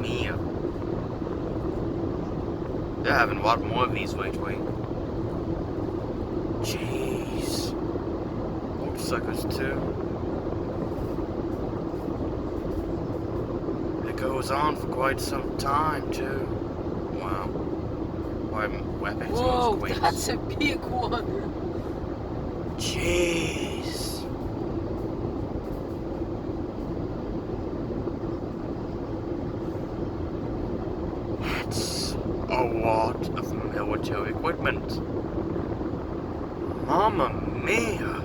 mia. They're having a lot more of these lately. Jeez. Motorcycles too. It goes on for quite some time too. Wow. Weapons. Whoa, that's a big one. Jeez. That's a lot of military equipment. Mamma mia.